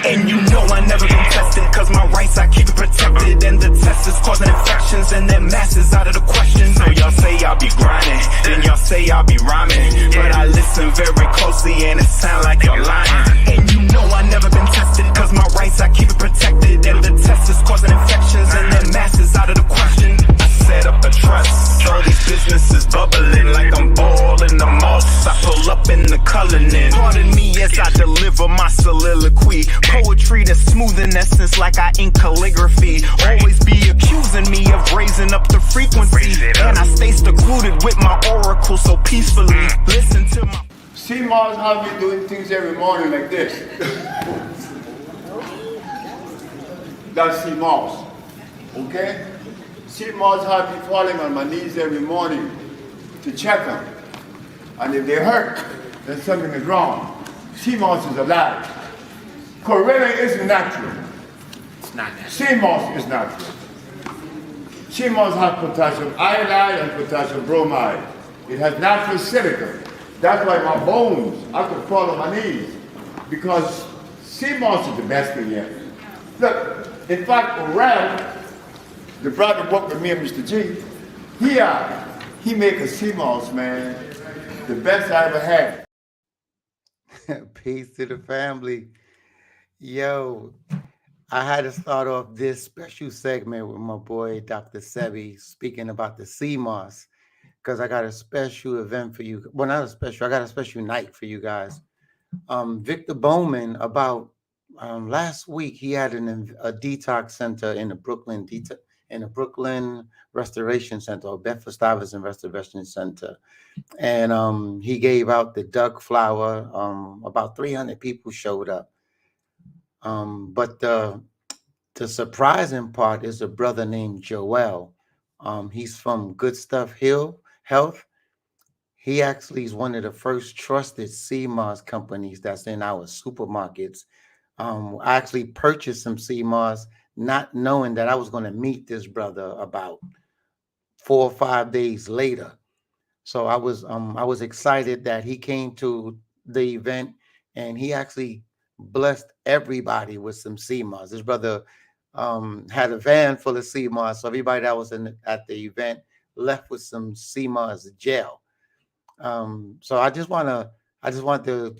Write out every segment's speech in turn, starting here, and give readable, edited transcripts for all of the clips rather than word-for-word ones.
And you know I never been tested, cause my rights I keep it protected. And the test is causing infections, and their masses out of the question. So y'all say I'll be grinding, then y'all say I'll be rhyming, but I listen very closely and it sound like y'all lying. And you know I never been tested, cause my rights I keep it protected. And the test is causing infections, and their masses out of the question. I set up a trust, all these businesses bubbling like I'm balling the moss. I pull up in the coloring. Pardon me as I deliver my soliloquy. Poetry that's smooth in essence like I ink calligraphy. Always be accusing me of raising up the frequency. And I stay secluded with my oracle so peacefully. Listen to my... See Mars how me doing things every morning like this. That's see Mars. Okay? See Mars how me falling on my knees every morning to check them. And if they hurt, then something is wrong. Sea moss is alive. Corella isn't natural. It's not natural. Sea moss is natural. Sea moss has potassium iodide and potassium bromide. It has natural silica. That's why my bones, I could fall on my knees. Because sea moss is the best thing yet. Look, in fact, Ralph, the brother who worked with me and Mr.G, he make a sea moss, man. The best I ever had. Peace to the family. Yo, I had to start off this special segment with my boy, Dr. Sebi, speaking about the sea moss, because I got a special event for you. Well, not a special, I got a special night for you guys. Victor Bowman, about last week, he had a detox center in the Brooklyn Restoration Center, or Bedford Stuyvesant Restoration Center. And he gave out the duck flower. About 300 people showed up. But the surprising part is a brother named Joel. He's from Good Stuff Health. He actually is one of the first trusted sea moss companies that's in our supermarkets. I actually purchased some sea moss, not knowing that I was going to meet this brother about 4 or 5 days later. So I was excited that he came to the event, and he actually blessed everybody with some sea moss. This brother had a van full of sea moss, so everybody that was at the event left with some sea moss gel. So I just want to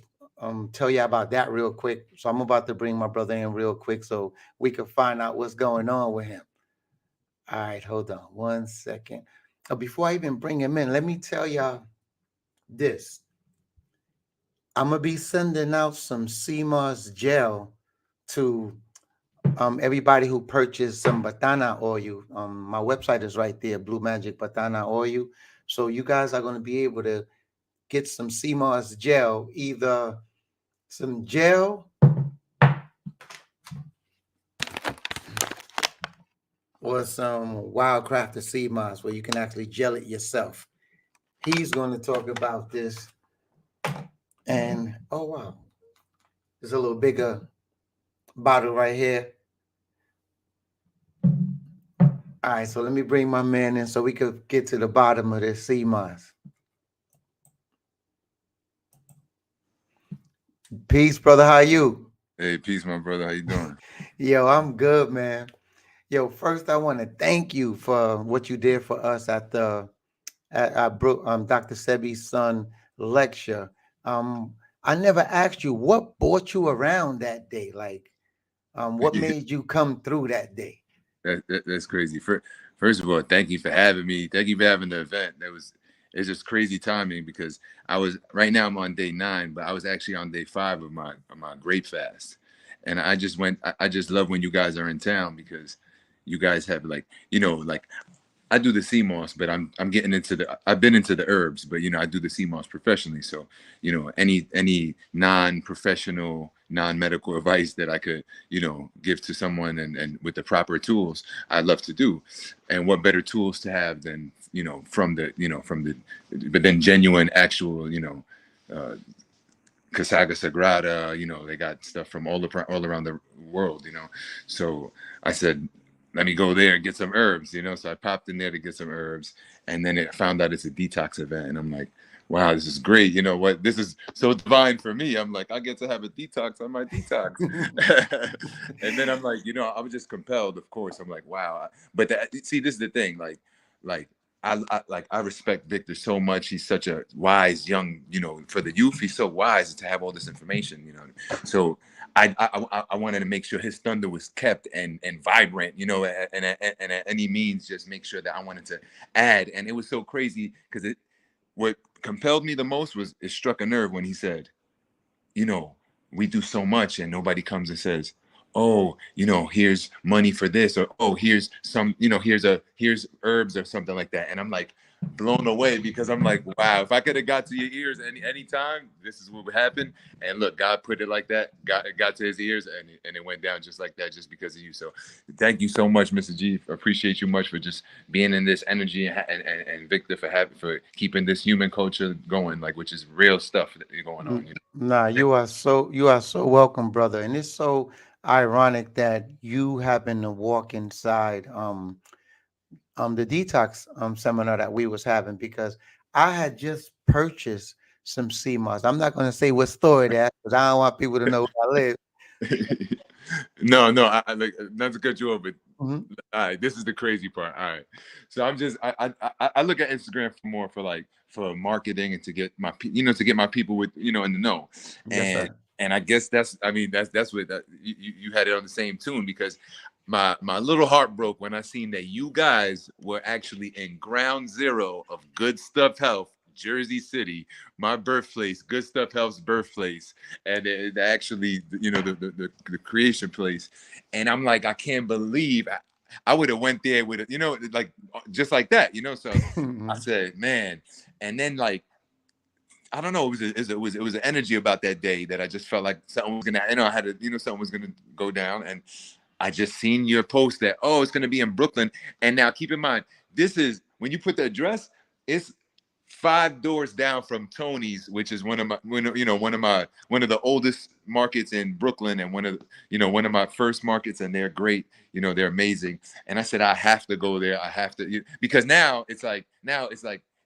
tell you about that real quick. So I'm about to bring my brother in real quick so we can find out what's going on with him. All right, hold on 1 second. Before I even bring him in, let me tell y'all this. I'm going to be sending out some sea moss gel to everybody who purchased some Batana oil. My website is right there, Blue Magic Batana oil. So you guys are going to be able to get some sea moss gel, either some gel or some Wildcrafted sea moss where you can actually gel it yourself. He's going to talk about this. And oh wow, there's a little bigger bottle right here. All right, so let me bring my man in so we could get to the bottom of this sea moss. Peace, brother. How you? Hey, peace, my brother. How you doing? Yo, I'm good, man. Yo, first I want to thank you for what you did for us at Dr. Sebi's son lecture. I never asked you what brought you around that day. Like, what made you come through that day? That's crazy. First of all, thank you for having me. Thank you for having the event. It's just crazy timing because right now I'm on day 9, but I was actually on day 5 of my grape fast. And I just love when you guys are in town because you guys have like I do the sea moss, but I've been into the herbs, but I do the sea moss professionally. So, any non-professional, non-medical advice that I could, give to someone and with the proper tools, I'd love to do. And what better tools to have than, but then genuine, actual, Casaga Sagrada, they got stuff from all around the world, So I said, let me go there and get some herbs, So I popped in there to get some herbs, and then it found out it's a detox event, and I'm like, wow, this is great. You know what? This is so divine for me. I'm like, I get to have a detox on my detox. And then I'm like, I was just compelled, of course. I'm like, wow. But see, this is the thing. Like I respect Victor so much. He's such a wise young, for the youth, he's so wise to have all this information. So I wanted to make sure his thunder was kept and vibrant, and at any means, just make sure that I wanted to add. And it was so crazy because what compelled me the most was it struck a nerve when he said, we do so much and nobody comes and says, oh, here's money for this, or oh, here's some, here's herbs or something like that. And I'm like blown away because I'm like, wow, if I could have got to your ears any time, this is what would happen. And look, God put it like that, got to his ears, and it went down just like that, just because of you. So thank you so much, Mr. G. Appreciate you much for just being in this energy, and Victor for keeping this human culture going, like, which is real stuff that going on. Nah, you are so welcome, brother. And it's so ironic that you happen to walk inside the detox seminar that we was having, because I had just purchased some sea moss. I'm not going to say what store it at because I don't want people to know where I live. No, I like, not to cut you off, but Mhm. all right, this is the crazy part. All right, so I'm just I look at Instagram for marketing and to get my people with in the know, Yes, and sir. and I guess that's what you had it on the same tune, because my little heart broke when I seen that you guys were actually in ground zero of Good Stuff Health, Jersey City, my birthplace, Good Stuff Health's birthplace, and it actually, the creation place. And I'm like, I can't believe I would have went there with it, like just like that, So I said, man, and then like, I don't know, it was an energy about that day that I just felt like something was gonna, I had to, something was gonna go down. And I just seen your post that, oh, it's gonna be in Brooklyn. And now keep in mind, this is when you put the address, it's 5 doors down from Tony's, which is one of the oldest markets in Brooklyn, and one of my first markets, and they're great. They're amazing. And I said, I have to go there. I have to, because now it's like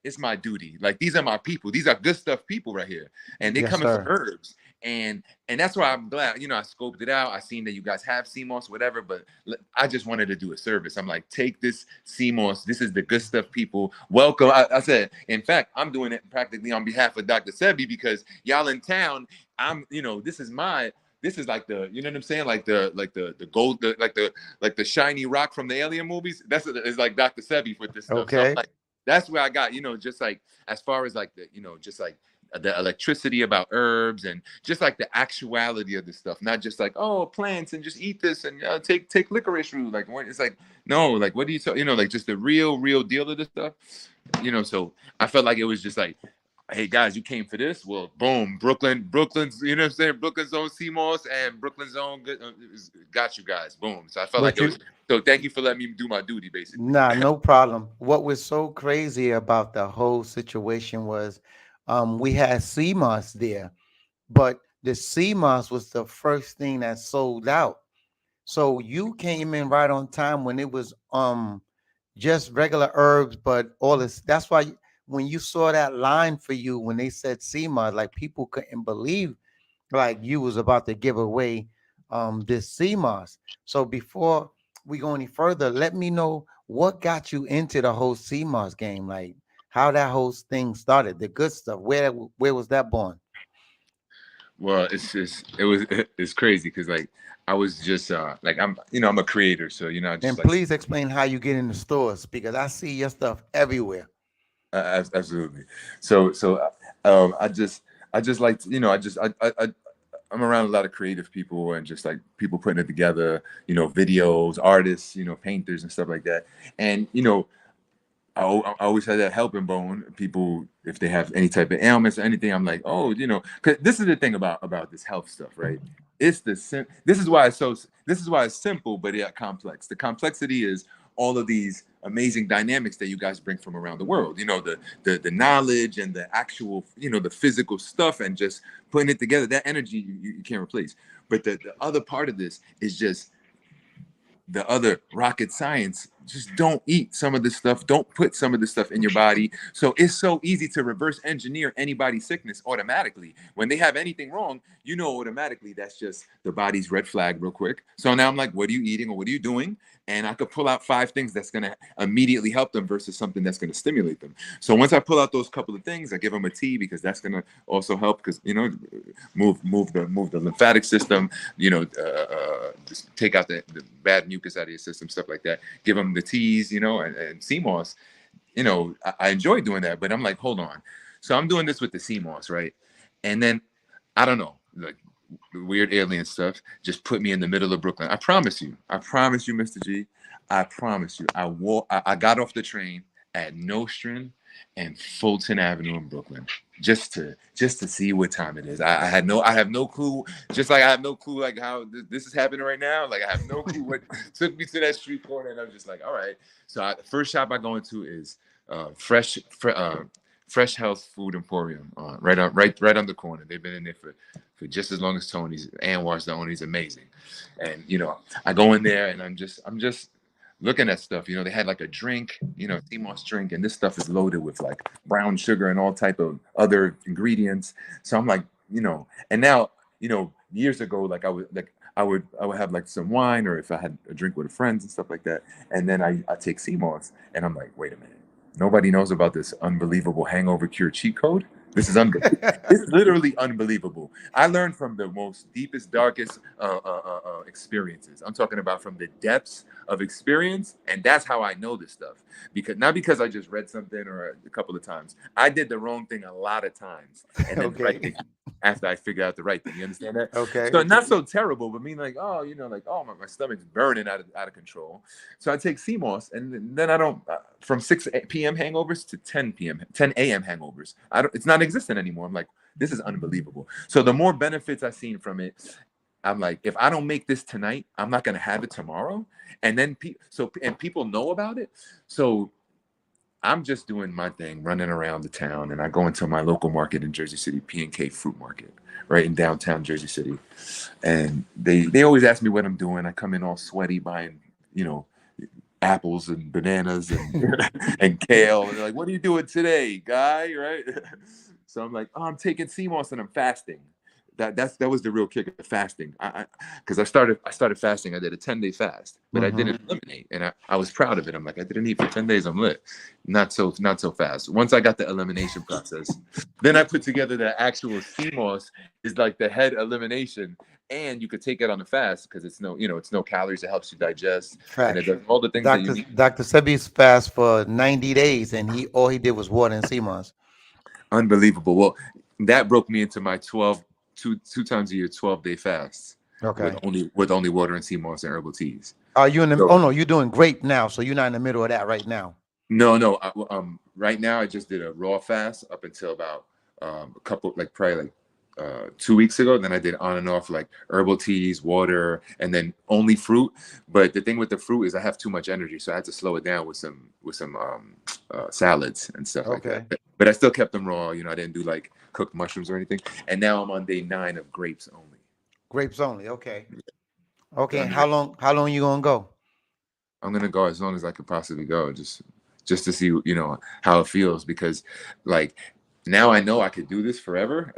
it's my duty. Like, these are my people. These are Good Stuff people right here, and they Yes, coming for sir. herbs. And that's why I'm glad, I scoped it out. I seen that you guys have CMOS, whatever, but I just wanted to do a service. I'm like, take this CMOS. This is the Good Stuff people. Welcome. I said, in fact, I'm doing it practically on behalf of Dr. Sebi, because y'all in town. This is like the, you know what I'm saying? Like the gold, like the shiny rock from the alien movies. It's like Dr. Sebi with this stuff. So I'm Okay. like, that's where I got, just like, as far as like just like the electricity about herbs, and just like the actuality of the stuff, not just like, oh, plants and just eat this, and take licorice root. Like, it's like, no, like, what do you tell, like, just the real deal of this stuff. So I felt like it was just like, hey guys, you came for this. Well, boom, Brooklyn's, you know what I'm saying? Brooklyn's own CMOS and Brooklyn's own got you guys. Boom. So I felt like But it was. you, So thank you for letting me do my duty, basically. nah, no problem. What was so crazy about the whole situation was we had CMOS there, but the CMOS was the first thing that sold out. So you came in right on time when it was just regular herbs, but all this. That's why when you saw that line for you when they said SEMA, like people couldn't believe like you was about to give away this CMOS. So before we go any further, let me know what got you into the whole CMOS game, like how that whole thing started, the good stuff. Where was that born? Well, it's crazy because, like, I was just like, I'm a creator, so I just And like, please explain how you get in the stores because I see your stuff everywhere. absolutely. So I just like to, I'm around a lot of creative people, and just like people putting it together, videos, artists, painters and stuff like that. And I always had that helping bone. People, if they have any type of ailments or anything, I'm like, oh, because this is the thing about this health stuff, right? This is why it's simple, but yet complex. The complexity is all of these amazing dynamics that you guys bring from around the world. The knowledge and the actual, the physical stuff, and just putting it together. That energy you can't replace. But the other part of this is just the other rocket science just don't eat some of this stuff. Don't put some of this stuff in your body. So it's so easy to reverse engineer anybody's sickness automatically. When they have anything wrong, you know automatically that's just the body's red flag real quick. So now I'm like, what are you eating or what are you doing? And I could pull out 5 things that's going to immediately help them versus something that's going to stimulate them. So once I pull out those couple of things, I give them a tea because that's going to also help because, you know, move the lymphatic system, you know, just take out the bad mucus out of your system, stuff like that. Give them the teas, you know, and sea moss. You know, I enjoy doing that, but I'm like, hold on. So I'm doing this with the sea moss, right? And then I don't know, like weird alien stuff just put me in the middle of Brooklyn. I promise you, Mr. G, I promise you, I got off the train at Nostrand and Fulton Avenue in Brooklyn just to see what time it is. I have no clue, just like I have no clue like how this is happening right now. Like I have no clue what took me to that street corner, and I'm just like, all right. So the first shop I go into is Fresh Health Food Emporium, right on the corner. They've been in there for just as long as Tony's. Anwar's the owner. He's amazing. And you know, I go in there and I'm just looking at stuff. You know, they had like a drink, you know, sea moss drink, and this stuff is loaded with like brown sugar and all type of other ingredients. So I'm like, you know, and now, you know, years ago, like I would have like some wine, or if I had a drink with friends and stuff like that, and then I take sea moss, and I'm like, wait a minute. Nobody knows about this unbelievable hangover cure cheat code. This is it's literally unbelievable. I learned from the most deepest, darkest experiences. I'm talking about from the depths of experience, and that's how I know this stuff. Because not because I just read something or a couple of times. I did the wrong thing a lot of times, and then the right thing after I figured out the right thing. You understand that? Okay. So not so terrible, but mean like, oh, you know, like, oh, my stomach's burning out of control. So I take sea moss, and then I don't from 6 p.m. hangovers to 10 a.m. hangovers. It's not existent anymore. I'm like, this is unbelievable. So the more benefits I've seen from it, I'm like, if I don't make this tonight, I'm not gonna have it tomorrow. And then people know about it. So I'm just doing my thing, running around the town, and I go into my local market in Jersey City, P&K Fruit Market, right in downtown Jersey City. And they always ask me what I'm doing. I come in all sweaty buying, you know, apples and bananas and and kale. And they're like, what are you doing today, guy? Right? So I'm like, oh, I'm taking sea moss and I'm fasting. That was the real kick of fasting. Because I started fasting. I did a 10-day fast, but I didn't eliminate, and I was proud of it. I'm like, I didn't eat for 10 days. I'm lit. Not so fast. Once I got the elimination process, then I put together the actual sea moss is like the head elimination, and you could take it on the fast because it's no calories. It helps you digest, and it does all the things that you need. Dr. Sebi's fast for 90 days, and all he did was water and sea moss. Unbelievable. Well, that broke me into my two times a year 12-day fasts. Okay. With only water and sea moss and herbal teas. Are you in the? Oh no, you're doing grape now, so you're not in the middle of that right now. No. Right now I just did a raw fast up until about probably 2 weeks ago. Then I did on and off like herbal teas, water, and then only fruit. But the thing with the fruit is I have too much energy, so I had to slow it down with some salads and stuff like that. But I still kept them raw. You know, I didn't do like cooked mushrooms or anything. And now I'm on day 9 of grapes only. Grapes only. Okay. Okay. And how long you gonna go? I'm gonna go as long as I could possibly go, just to see, you know, how it feels, because like now I know I could do this forever.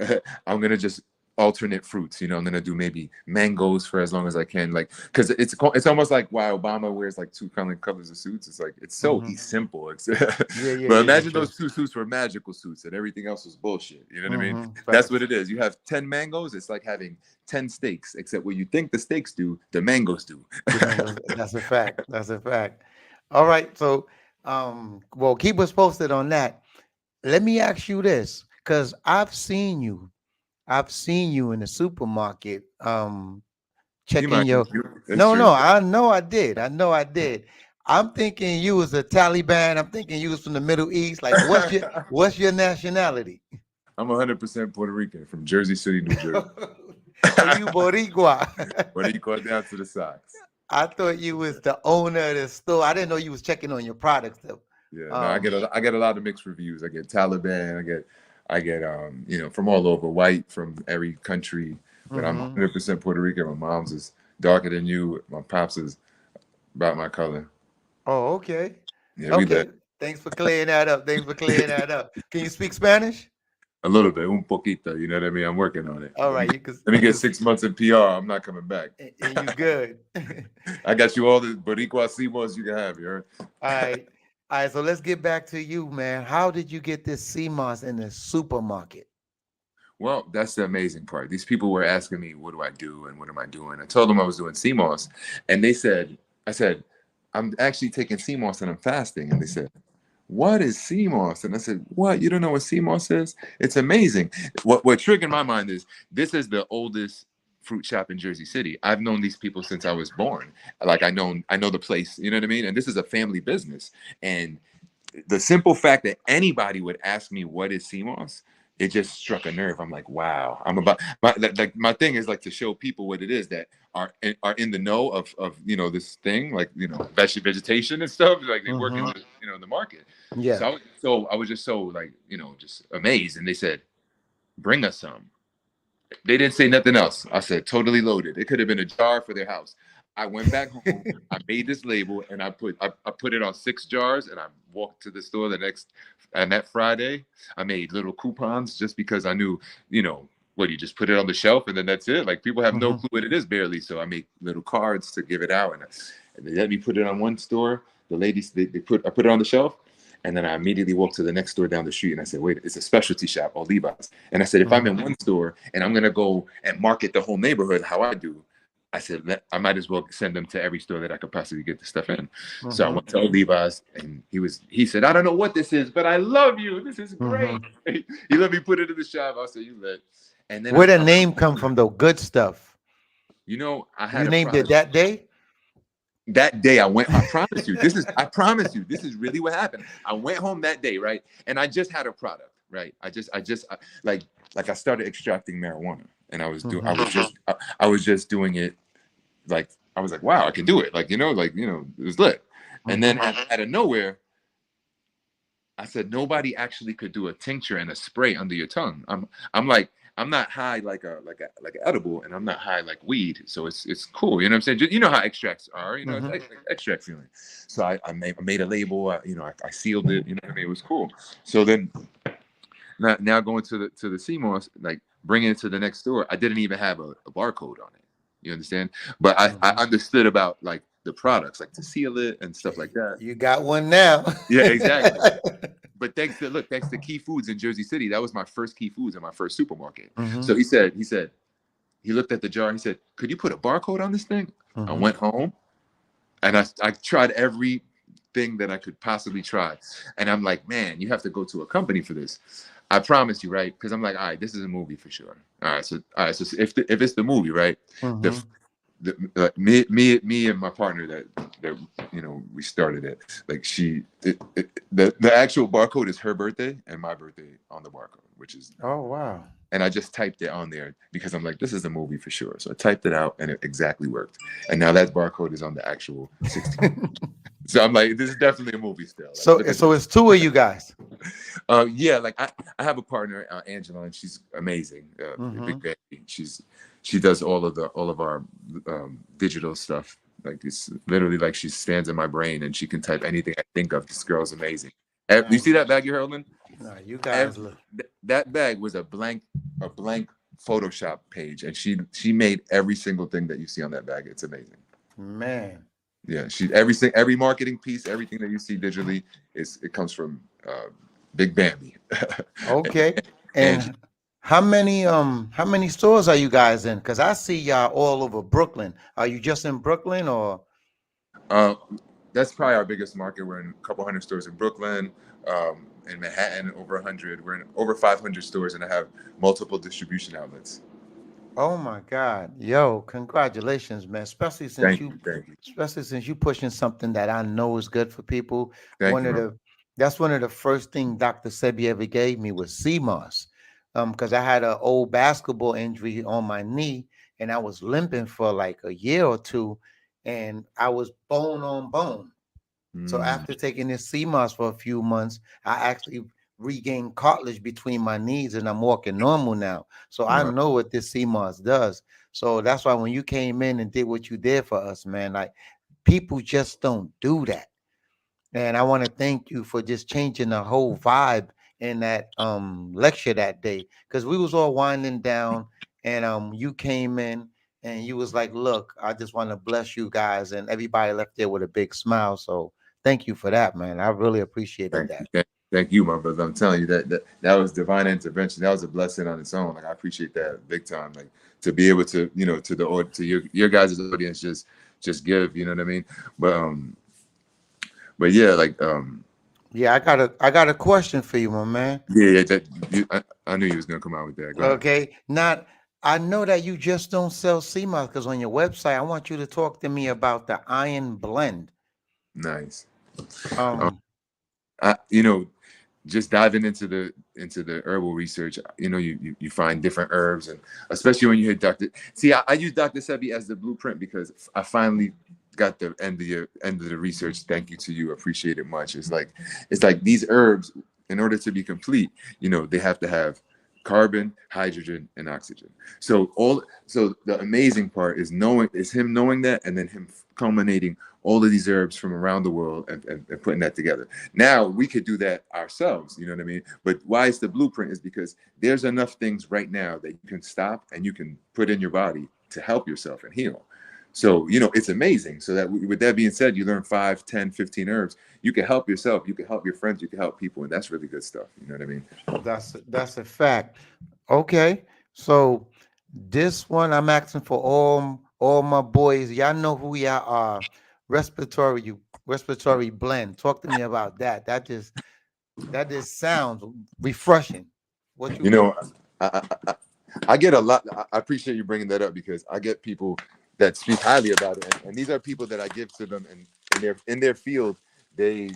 I'm gonna just alternate fruits, you know. I'm gonna do maybe mangoes for as long as I can, like, because it's almost like why Obama wears like 2 colors of suits. It's like it's so simple. It's but imagine those 2 suits were magical suits and everything else was bullshit. You know what I mean? That's what it is. You have 10 mangoes. It's like having 10 steaks, except what you think the steaks do, the mangoes do. That's a fact. That's a fact. All right. So, well, keep us posted on that. Let me ask you this, because I've seen you in the supermarket, checking your. No, I know I did. I'm thinking you was a Taliban. I'm thinking you was from the Middle East. Like, what's your nationality? I'm 100% Puerto Rican from Jersey City, New Jersey. Are you Boricua? Boricua down to the socks. I thought you was the owner of the store. I didn't know you was checking on your products though. Yeah, no, I get a lot of mixed reviews. I get Taliban. I get you know, from all over, white from every country. But I'm 100% Puerto Rican. My mom's is darker than you. My pops is about my color. Oh, okay. Yeah, we Okay. lit. Thanks for clearing that up. Thanks for clearing that up. Can you speak Spanish? A little bit, un poquito. You know what I mean? I'm working on it. All right, you can Let me you get can 6 months in PR. I'm not coming back. and you good. I got you all the Boricua Simos you can have. You heard? All right. All right, so let's get back to you, man. How did you get this CMOS in the supermarket? Well, that's the amazing part. These people were asking me, what do I do and what am I doing? I told them I was doing CMOS. And they said, I said, I'm actually taking CMOS and I'm fasting. And they said, what is CMOS? And I said, what? You don't know what CMOS is? It's amazing. What triggered my mind is this is the oldest fruit shop in Jersey City. I've known these people since I was born. Like I know the place, you know what I mean? And this is a family business. And the simple fact that anybody would ask me what is CMOS, it just struck a nerve. I'm like, wow. I'm about my thing is like to show people what it is that are in the know of this thing, like vegetation and stuff. Like they work in in the market. Yeah. So I was just so like just amazed. And they said, bring us some. They didn't say nothing else. I said totally loaded. It could have been a jar for their house. I went back home. I made this label and I put it on 6 jars. And I walked to the store and that Friday I made little coupons just because I knew, what you just put it on the shelf and then that's it. Like people have no clue what it is barely. So I make little cards to give it out and they let me put it on one store. The ladies I put it on the shelf. And then I immediately walked to the next store down the street and I said, wait, it's a specialty shop, all Levi's. And I said, if I'm in one store and I'm going to go and market the whole neighborhood how I do, I said, I might as well send them to every store that I could possibly get the stuff in. So I went to Levi's and he said, I don't know what this is, but I love you. This is great. He let me put it in the shop. I said, you lit. And then Where the name come from though? Good stuff. I had You a named it product. that day? That day I promise you, I promise you, this is really what happened. I went home that day, right? And I just had a product, right? Like I started extracting marijuana and I was just doing it. Like, I was like, wow, I can do it. Like, it was lit. And then out of nowhere, I said, nobody actually could do a tincture and a spray under your tongue. I'm like, I'm not high like an edible, and I'm not high like weed, so it's cool. You know what I'm saying? You know how extracts are. It's like extract feeling. So I made a label. I sealed it. You know what I mean? It was cool. So then now going to the CMOS, like bringing it to the next store, I didn't even have a barcode on it. You understand? But I understood about like the products, like to seal it and stuff like that. You got one now. Yeah, exactly. But thanks to Key Foods in Jersey City, that was my first Key Foods in my first supermarket. So he looked at the jar. He said, "Could you put a barcode on this thing?" I went home and I tried everything that I could possibly try. And I'm like, man, you have to go to a company for this. I promise you, right? Because I'm like, all right, this is a movie for sure. All right, so if it's the movie, right? Me and my partner that we started it. Like the actual barcode is her birthday and my birthday on the barcode, which is Oh wow. and I just typed it on there because I'm like, this is a movie for sure. So I typed it out and it exactly worked. And now that barcode is on the actual 16. So I'm like, this is definitely a movie still. Like, So it's 2 of you guys. Yeah, like I have a partner, Angela, and she's amazing. Big baby. She does all of our digital stuff. Like it's literally like she stands in my brain and she can type anything I think of. This girl's amazing. You see that bag you're holding? No, you guys look. That bag was a blank Photoshop page, and she made every single thing that you see on that bag. It's amazing. Man. Yeah, every marketing piece, everything that you see digitally it comes from Big Bambi. Okay. And how many stores are you guys in? Because I see y'all all over Brooklyn. Are you just in Brooklyn or? That's probably our biggest market. We're in a couple hundred stores in Brooklyn, in Manhattan, over 100. We're in over 500 stores, and I have multiple distribution outlets. Oh my God. Yo, congratulations, man. Especially since Thank you. especially since you pushing something that I know is good for people. Thank you. That's one of the first things Dr. Sebi ever gave me was CMOS. Because I had an old basketball injury on my knee and I was limping for like a year or two, and I was bone on bone. So after taking this CMOS for a few months, I actually regained cartilage between my knees and I'm walking normal now. So I know what this CMOS does. So that's why when you came in and did what you did for us, man, like people just don't do that. And I want to thank you for just changing the whole vibe in that lecture that day. Because we was all winding down and you came in and you was like, look, I just want to bless you guys. And everybody left there with a big smile. So thank you for that, man. I really appreciated Thank that. you. Thank you, my brother. I'm telling you that was divine intervention. That was a blessing on its own. Like I appreciate that big time. Like to be able to, to to your guys' audience just give, you know what I mean? But yeah, like Yeah, I got a question for you, my man. yeah, I knew you was gonna come out with that. Go ahead. Okay. Not I know that you just don't sell CMOS because on your website, I want you to talk to me about the iron blend. Nice. Um, Um, I just diving into the herbal research, you find different herbs, and especially when you hit Dr. See, I use Dr. Sebi as the blueprint because I finally got the end of the research. Thank you to you, appreciate it much. It's like these herbs, in order to be complete, they have to have carbon, hydrogen, and oxygen. So the amazing part is him knowing that, and then him culminating all of these herbs from around the world and putting that together. Now we could do that ourselves, you know what I mean? But why it's the blueprint is because there's enough things right now that you can stop and you can put in your body to help yourself and heal. So, it's amazing. So that with that being said, you learn 5, 10, 15 herbs. You can help yourself, you can help your friends, you can help people. And that's really good stuff. You know what I mean? that's a fact. Okay, so this one I'm asking for all my boys. Y'all know who y'all are. Respiratory respiratory blend. Talk to me about that. That just sounds refreshing. What you You think? know, I, I, I get a lot. I appreciate you bringing that up because I get people that speak highly about it, and these are people that I give to them, and in their field, they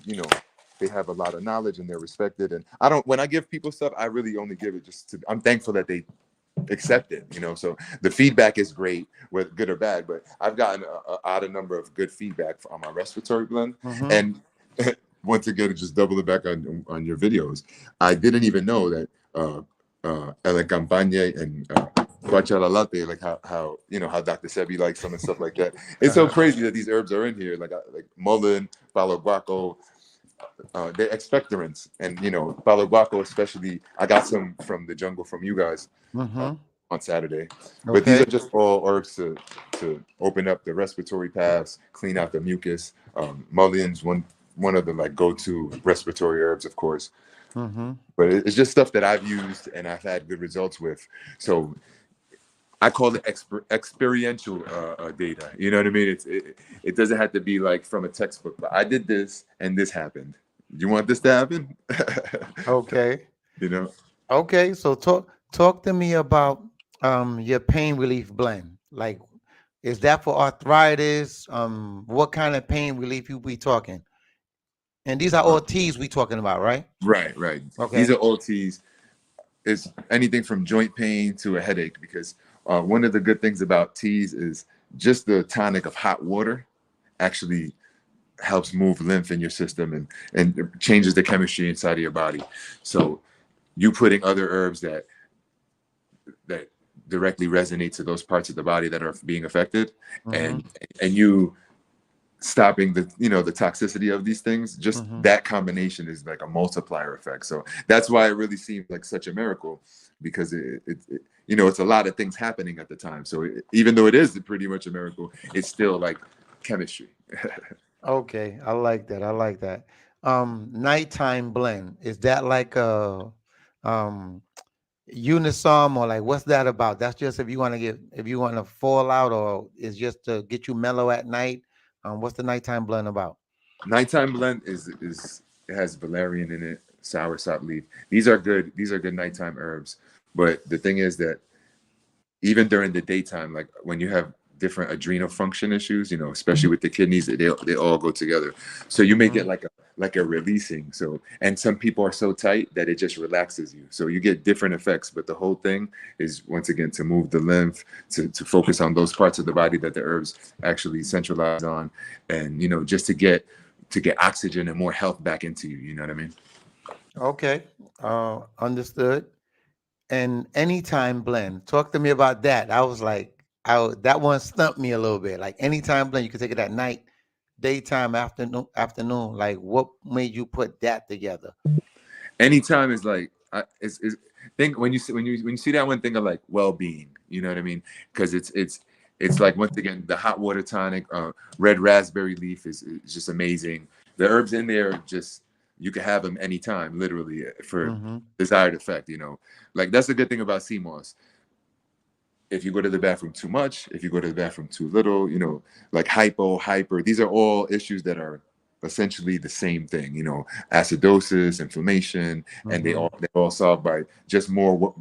have a lot of knowledge and they're respected. And I don't when I give people stuff, I really only give it just to. I'm thankful that they accept it. So the feedback is great, whether good or bad. But I've gotten a odd number of good feedback on my respiratory blend, Mm-hmm. and once again, just double it back on your videos. I didn't even know that. El Campagne and Guacala Latte, like how Dr. Sebi likes them and stuff like that. It's so Uh-huh. crazy that these herbs are in here, like mullein, palo guaco, they're expectorants, and palo guaco especially. I got some from the jungle from you guys uh, Mm-hmm. on Saturday, but these are Okay. just all herbs to open up the respiratory paths, clean out the mucus. Mullein's one of the like go-to respiratory herbs, of course, Mm-hmm. but it's just stuff that I've used and I've had good results with. So I call it experiential data. You know what I mean? It doesn't have to be like from a textbook, but I did this and this happened. You want this to happen? Okay. you know, Okay. So talk to me about your pain relief blend. Like, is that for arthritis? What kind of pain relief you be talking? And these are uh, all teas we talking about, right? right, right. These Okay. are all teas. It's anything from joint pain to a headache because one of the good things about teas is just the tonic of hot water actually helps move lymph in your system and changes the chemistry inside of your body. So you putting other herbs that directly resonate to those parts of the body that are being affected, Mm-hmm. and you stopping the toxicity of these things, just Mm-hmm. that combination is like a multiplier effect. So that's why it really seems like such a miracle, because it's a lot of things happening at the time. So even though it is pretty much a miracle, it's still like chemistry. Okay. I like that. I like that. Nighttime blend. Is that like a um unisom or like what's that about? That's just if you want to fall out or it's just to get you mellow at night. What's the nighttime blend about? Nighttime blend is it has valerian in it, sour sop leaf. These are good nighttime herbs. But the thing is that even during the daytime, like when you have different adrenal function issues, especially with the kidneys, they all go together. So you may Mm-hmm. get like a releasing. So, and some people are so tight that it just relaxes you. So you get different effects, but the whole thing is once again to move the lymph, to focus on those parts of the body that the herbs actually centralize on, and just to get oxygen and more health back into you. You know what I mean? Okay. Understood. And anytime blend. Talk to me about that. I was like, that one stumped me a little bit. Like anytime blend, you can take it at night. daytime, afternoon. Like, what made you put that together? Anytime is like it's think when you see when you see that one, think of like well-being, you know what I mean? Because it's like, once again, the hot water tonic, red raspberry leaf is just amazing. The herbs in there, just, you can have them anytime, literally, for Mm-hmm. desired effect, like that's the good thing about sea moss. If you go to the bathroom too much, if you go to the bathroom too little, like hypo, hyper, these are all issues that are essentially the same thing, acidosis, inflammation, and Mm-hmm. they're all solved by just more,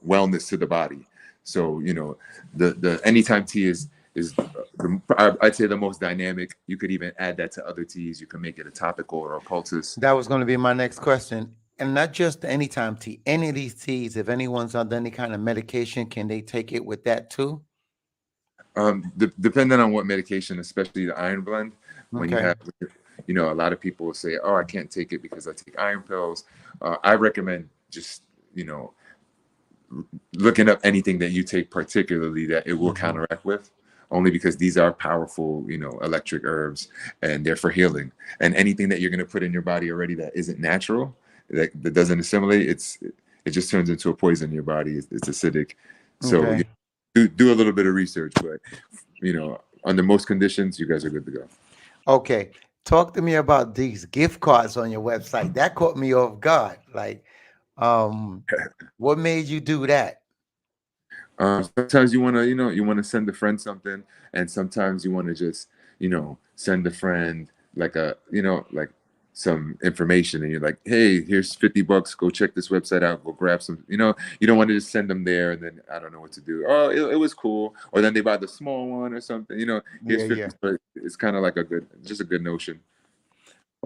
wellness to the body. So, the anytime tea is I'd say the most dynamic. You could even add that to other teas. You can make it a topical or a poultice. That was going to be my next question. And not just the anytime tea, any of these teas, if anyone's under any kind of medication, can they take it with that too? Depending on what medication, especially the iron blend, when you Okay. have, a lot of people will say, "Oh, I can't take it because I take iron pills." I recommend just, looking up anything that you take, particularly that it will Mm-hmm. counteract with, only because these are powerful, electric herbs, and they're for healing. And anything that you're going to put in your body already that isn't natural, that doesn't assimilate, it just turns into a poison in your body. It's acidic. So Okay. do a little bit of research, but under most conditions, you guys are good to go. Okay. Talk to me about these gift cards on your website. That caught me off guard. Like, um, what made you do that? Sometimes you want to, send a friend something, and sometimes you want to just, send a friend like like some information, and you're like, hey, here's $50, go check this website out, go grab some, you don't want to just send them there and then I don't know what to do. Oh, it was cool, or then they buy the small one or something. Here's Yeah, 50, yeah. but it's kind of like just a good notion.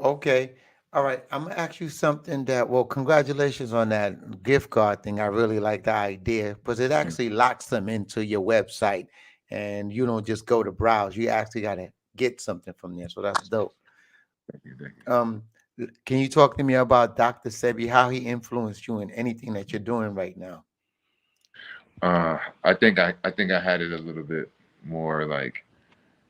Okay. All right. I'm gonna ask you something that, well, congratulations on that gift card thing. I really like the idea because it actually locks them into your website and you don't just go to browse. You actually gotta get something from there. So that's dope. Thank you, thank you. Um, can you talk to me about Dr. Sebi, how he influenced you in anything that you're doing right now? I think I had it a little bit more like,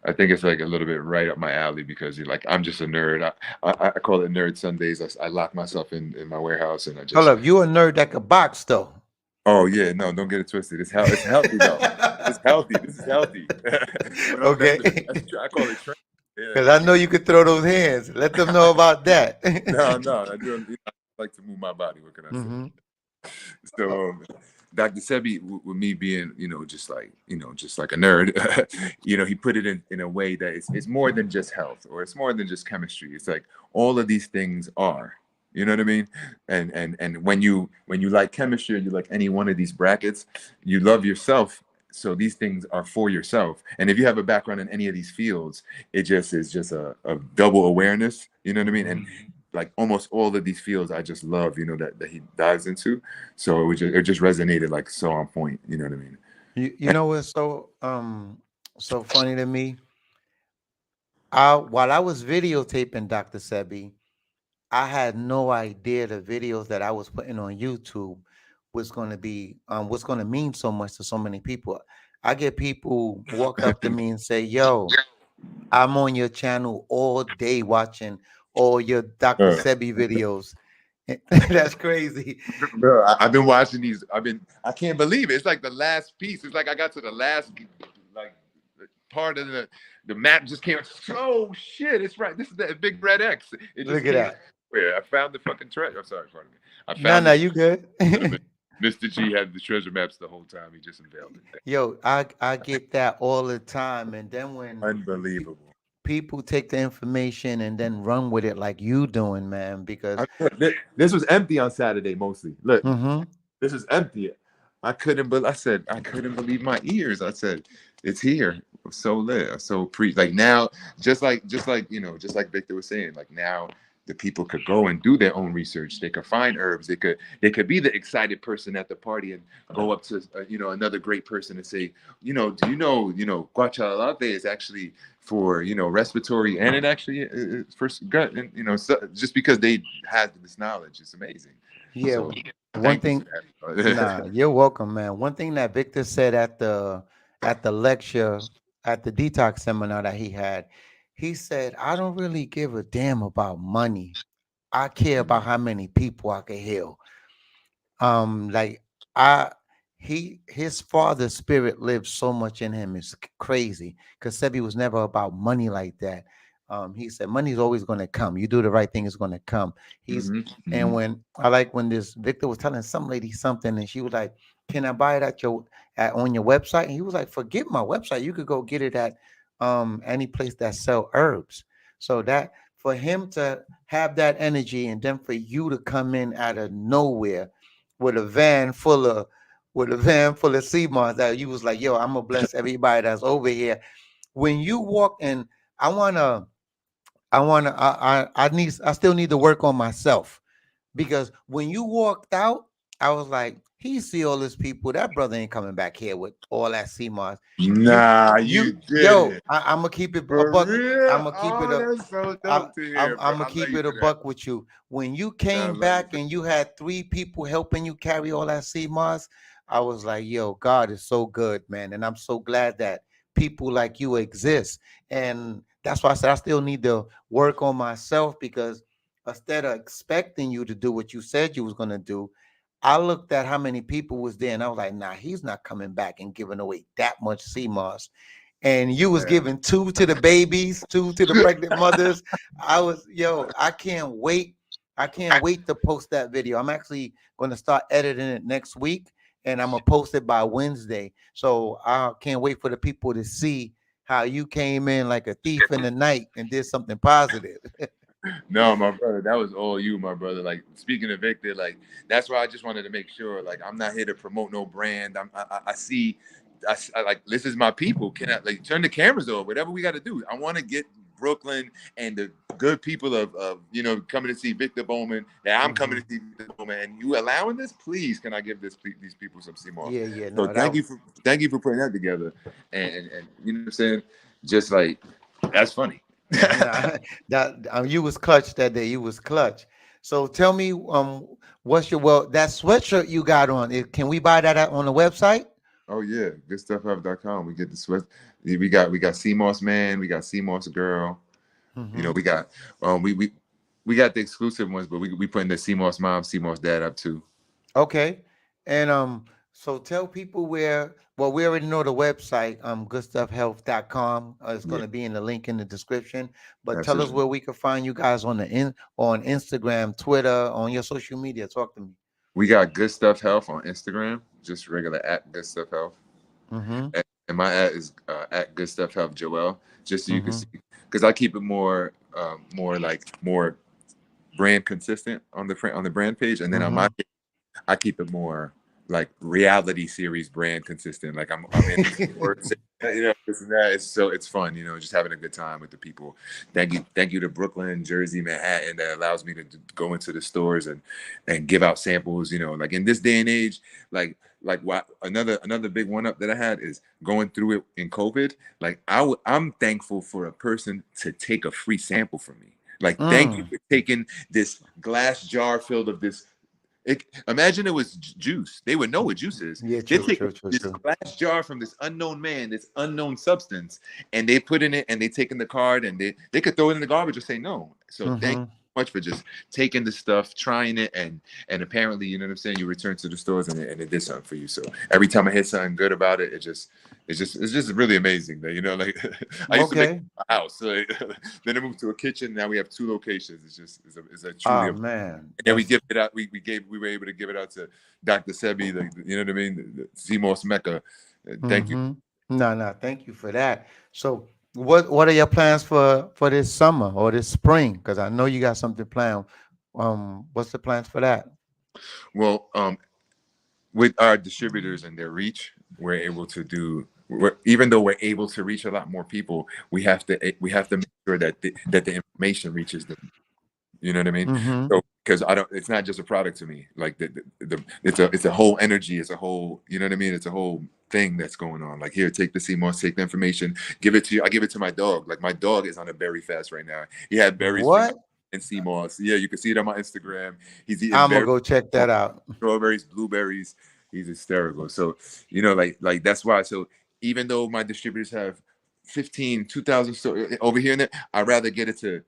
I think it's like a little bit right up my alley, because like, I'm just a nerd. I call it Nerd Sundays. I lock myself in my warehouse, and I Hold just, up, you a nerd that could box though. oh yeah, no, don't get it twisted. It's healthy though. It's healthy. This is healthy. But Okay. I call it training. Yeah, Because I know you could throw those hands. Let them know about that. no, I like to move my body. What can I say? Hmm. So, Dr. Sebi, with me being, just like a nerd, he put it in a way that it's more than just health, or it's more than just chemistry. It's like all of these things are, you know what I mean? And when you like chemistry, or you like any one of these brackets, you love yourself. So these things are for yourself. And if you have a background in any of these fields, it just is just a double awareness, you know what I mean? And like almost all of these fields, I just love, that he dives into. So it just resonated like so on point. You know what I mean? You know what's so funny to me? While I was videotaping Dr. Sebi, I had no idea the videos that I was putting on YouTube was going to mean so much to so many people. I get people walk up to me and say, "Yo, I'm on your channel all day watching all your Dr. Uh, Sebi videos." That's crazy. Bro, I've been watching these. I can't believe it. It's like the last piece. It's like I got to the last, like, part of the map just came. Oh shit! It's right. This is that big red X. It just Look at came. that. Where I found the fucking treasure. I'm sorry, pardon me. I No, found no, the. you good. Mr. G had the treasure maps the whole time. He just unveiled it. Yo, I get that all the time, and then when pe- Unbelievable. people take the information and then run with it like you doing, man, because This was empty on Saturday mostly. Look, mm-hmm, this is empty. I said, I couldn't believe my ears. I said, it's here. I'm so lit. I'm so like now, just like Victor was saying, like now the people could go and do their own research. They could find herbs. They could be the excited person at the party and go up to another great person and say, do guacamole is actually for respiratory, and it actually is for gut, and so, just because they had this knowledge, it's amazing. yeah. So One thank you for thing, that. nah, you're welcome, man. One thing that Victor said at the lecture at the detox seminar that he had, He said, I don't really give a damn about money. I care about Mhm. how many people I can heal. Like I his father's spirit lives so much in him. It's crazy because Sebi was never about money like that. He said money's always going to come. You do the right thing, it's going to come. He's Mhm. and Mhm. when I like when this Victor was telling some lady something, and she was like, "Can I buy it at your on your website?" And he was like, "Forget my website. You could go get it at any place that sell herbs." So that for him to have that energy, and then for you to come in out of nowhere with a van full of sea moss that you was like, yo, I'm gonna bless everybody that's over here. When you walk in, I wanna, I still need to work on myself because when you walked out, I was like, he see all these people. That brother ain't coming back here with all that sea moss. Nah, you Yo, didn't. I'm gonna keep it a For buck. I'm real? gonna keep it Oh, a that's so I, dope to I'm, hear, bro. I'm gonna I love keep you it a for that. buck with you. When you Nah, I came love you back for and you had three people helping you carry all that sea moss, I was like, yo, God is so good, man. And I'm so glad that people like you exist. And that's why I said I still need to work on myself because instead of expecting you to do what you said you was gonna do, I looked at how many people was there and I was like, nah, he's not coming back and giving away that much sea moss and you was that. giving two to the babies, two to the pregnant mothers. I was, yo, I can't wait. I can't wait to post that video. I'm actually going to start editing it next week and I'm going to post it by Wednesday. So I can't wait for the people to see how you came in like a thief in the night and did something positive. No, my brother, that was all you, my brother. Like speaking of Victor, like that's why I just wanted to make sure. Like I'm not here to promote no brand. I see, like this is my people. Can I like turn the cameras over? Whatever we got to do. I want to get Brooklyn and the good people of coming to see Victor Bowman. That I'm coming Mhm. to see Victor Bowman, and you allowing this? Please, can I give these people some CMOS? Yeah, yeah, So no, that thank you for putting that together, and you know what I'm saying. Just like that's funny. nah, that you was clutch that day. You was clutch. So tell me, what's your that sweatshirt you got on? Can we buy that on the website? Oh yeah, goodstuffhealth.com. We get the sweat. We got CMOS man, we got CMOS girl. You know, Hmm. we got we got the exclusive ones, but we putting the CMOS mom, CMOS dad up too. Okay, and so tell people where. Well, we already know the website, goodstuffhealth.com. It's going Yeah, to be in the link in the description. But tell us absolutely. where we can find you guys on Instagram, Twitter, on your social media. Talk to me. We got Good Stuff Health on Instagram, just regular at Good Stuff Health, Mm-hmm. and my at is at Good Stuff Health Joel, just so you can Mm-hmm. see, because I keep it more brand consistent on the brand page, and then on Mm-hmm. my I keep it more like reality series brand consistent. Like I'm in the sports, this and that. It's fun, just having a good time with the people. Thank you to Brooklyn, Jersey, Manhattan that allows me to go into the stores and give out samples. Like in this day and age, like what another big one up that I had is going through it in COVID. Like I'm thankful for a person to take a free sample from me. Like thank you Mm. for taking this glass jar filled of this imagine it was juice. They would know what juice is. Yeah, They true, take true, true, this true. glass jar from this unknown man, this unknown substance, and they put in it and they take in the card and they could throw it in the garbage or say no. So thank Mm-hmm. you so much for just taking the stuff, trying it, and apparently, you know what I'm saying, you return to the stores and it did something for you. So every time I hear something good about it, it's just really amazing that like I used to make Okay. a house. So, then I moved to a kitchen. Now we have two locations. It's a truly Oh a man, and we that's give it out. We were able to give it out to Dr. Sebi, you know what I mean, the CMOS Mecca. Thank you. mm-hmm. No, no, thank you for that. So what are your plans for this summer or this spring? Because I know you got something planned. What's the plans for that? Well, with our distributors and their reach, we're able to do. Even though we're able to reach a lot more people, we have to make sure that the information reaches them. You know what I mean? Mm-hmm. So because I don't, it's not just a product to me. Like it's a whole energy. It's a whole, you know what I mean? It's a whole thing that's going on. Like here, take the CMOS, take the information, give it to you. I give it to my dog. Like my dog is on a berry fast right now. He had berries for me What? and CMOS. Yeah, you can see it on my Instagram. He's eating I'm gonna berries, go check that out. strawberries, blueberries. He's hysterical. So like that's why. So even though my distributors have 15, 2,000 stores over here and there. I'd rather get it to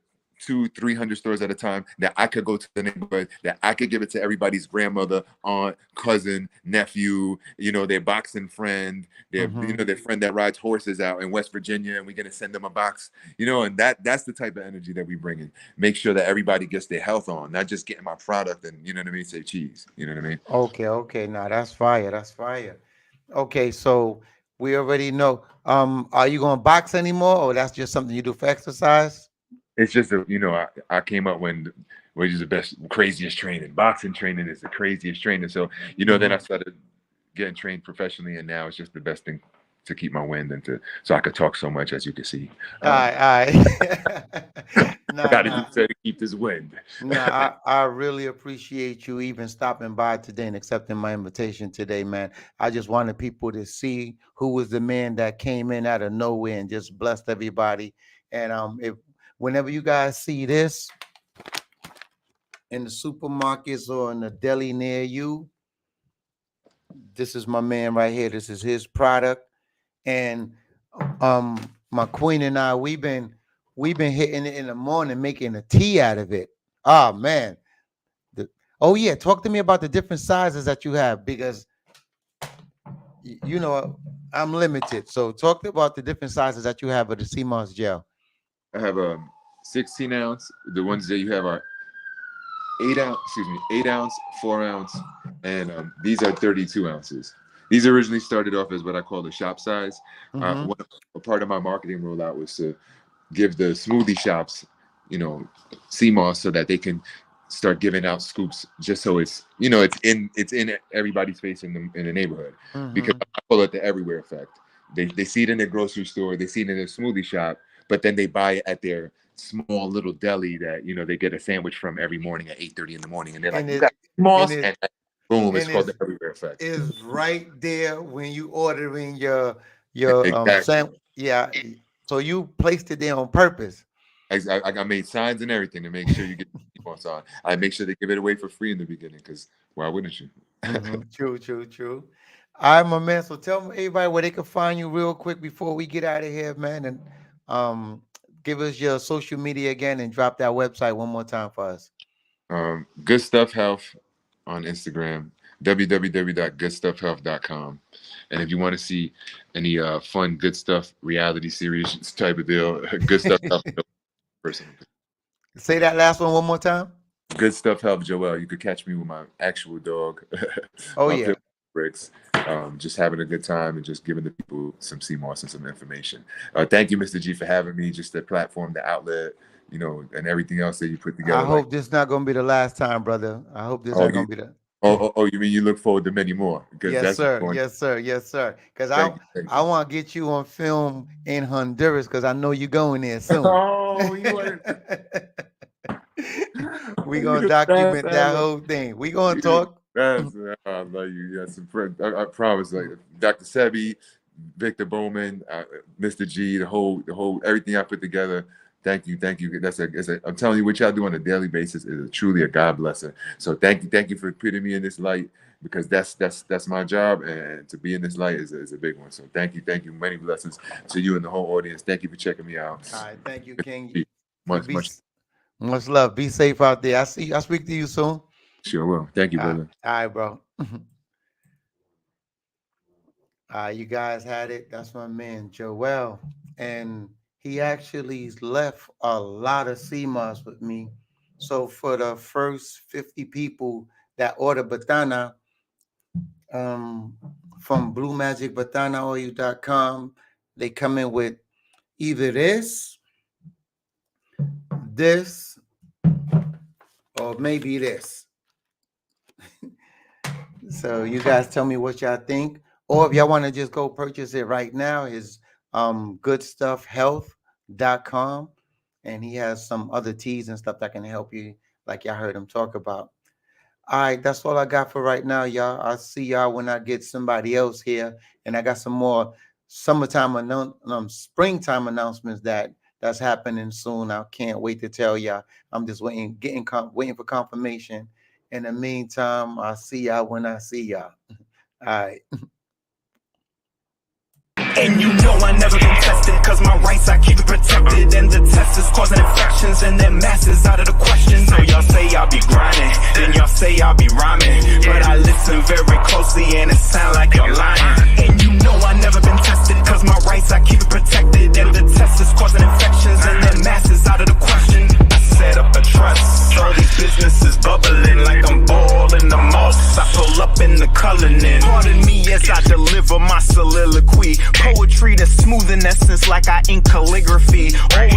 200-300 stores at a time, that I could go to the neighborhood, that I could give it to everybody's grandmother, aunt, cousin, nephew, their boxing friend, their their friend that rides horses out in West Virginia, and we're gonna send them a box, and that's the type of energy that we bring in. Make sure that everybody gets their health on, not just getting my product and say cheese. You know what I mean? Okay. Now that's fire. That's fire. Okay, so we already know. Are you going to box anymore, or that's just something you do for exercise? It's just I came up when which is the best, craziest training. Boxing training is the craziest training. So then I started getting trained professionally, and now it's just the best thing to keep my wind and so I could talk so much, as you can see. All right. I got to do so to keep this wind. I really appreciate you even stopping by today and accepting my invitation today, man. I just wanted people to see who was the man that came in out of nowhere and just blessed everybody. And if whenever you guys see this in the supermarkets or in the deli near you, this is my man right here. This is his product. And my queen and I, we've been hitting it in the morning, making a tea out of it. Oh man. Oh yeah, talk to me about the different sizes that you have, because I'm limited. So talk about the different sizes that you have of the sea moss gel. I have a 16 ounce. The ones that you have are 8 ounce, 4 ounce, and these are 32 ounces. These originally started off as what I call the shop size. A part of my marketing rollout was to give the smoothie shops, sea moss, so that they can start giving out scoops, just so it's in everybody's face in the neighborhood. Because I call it the everywhere effect. They see it in their grocery store, they see it in their smoothie shop, but then they buy it at their small little deli that they get a sandwich from every morning at 8:30 in the morning, and they're like, "You got moss," and boom, it's called the everywhere effect. Is right there when you ordering your Exactly. sandwich. Yeah. So you placed it there on purpose. I made signs and everything to make sure you get the moss on. I make sure they give it away for free in the beginning, because why wouldn't you? True. All right, my man. So tell everybody where they can find you real quick before we get out of here, man. And give us your social media again and drop that website one more time for us. Good Stuff Health on Instagram, www.goodstuffhealth.com. And if you want to see any fun Good Stuff reality series type of deal, Good Stuff Health person. Say that last one more time. Good Stuff Health Joel. You could catch me with my actual dog. Oh yeah. Bricks, just having a good time and just giving the people some sea moss and some information. Thank you, Mr. G, for having me. Just the platform, the outlet, and everything else that you put together. I hope this is not going to be the last time, brother. I hope this is not going to be the. Oh, you mean you look forward to many more? Yes, sir. Because I want to get you on film in Honduras, because I know you're going there soon. Oh, you want We're going to document that whole thing. We're going to talk. I love you. Yes, I promise. Like Dr. Sebi, Victor Bowman, Mr.G, the whole everything I put together. Thank you. I'm telling you, what y'all do on a daily basis is truly a God blessing. So thank you for putting me in this light, because that's my job, and to be in this light is a big one. So thank you. Many blessings to you and the whole audience. Thank you for checking me out. All right, thank you, King. Much love. Be safe out there. I'll speak to you soon. Sure will. Thank you, brother. All right, bro. You guys had it. That's my man, Joel. And he actually left a lot of sea moss with me. So for the first 50 people that order Batana from BlueMagicBatanaOil.com, they come in with either this, or maybe this. So you guys tell me what y'all think. Or if y'all want to just go purchase it right now, is goodstuffhealth.com. And he has some other teas and stuff that can help you, like y'all heard him talk about. All right, that's all I got for right now, y'all. I'll see y'all when I get somebody else here. And I got some more springtime announcements that's happening soon. I can't wait to tell y'all. I'm just waiting for confirmation. In the meantime, I'll see y'all when I see y'all. All right. And you know I never been tested. cause my rights I keep it protected. And the test is causing infections and their masses out of the question. So y'all say I'll be grinding, then y'all say I'll be rhyming. But I listen very closely and it sound like y'all lying. And you know I never been tested, cause my rights I keep it protected. And the test is causing infections and their masses out of the question. I set up a trust, all these businesses bubbling like I'm balling the moss. I pull up in the coloring. Pardon me as I deliver my soliloquy. Poetry that's smooth in essence like I ink calligraphy. Old